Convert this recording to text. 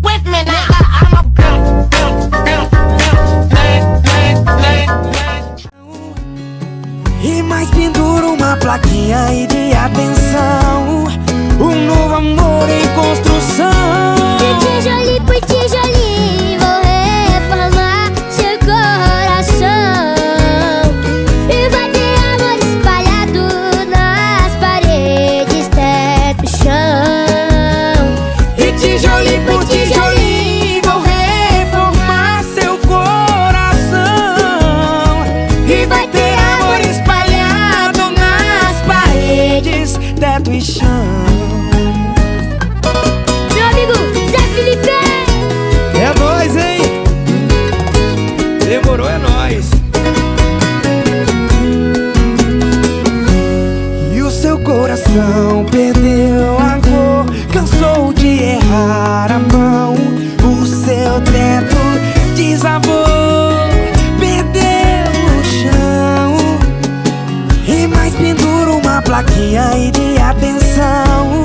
with me now. I'm a pimp, pimp, pimp, pimp, E mais penduro uma plaquinha aí de atenção. Um novo amor em construção. De tijolinho por tijolinho vou reformar seu coração. E vai ter amor espalhado nas paredes, teto e chão. E tijolinho por tijolinho vou reformar seu coração. E vai ter amor espalhado nas paredes, teto e chão. Meu amigo Zé Felipe! É nóis, hein? Demorou, é nóis. E o seu coração perdeu a cor, cansou de errar a mão. O seu teto desabou, perdeu o chão. E mais pendura uma plaquinha aí de atenção.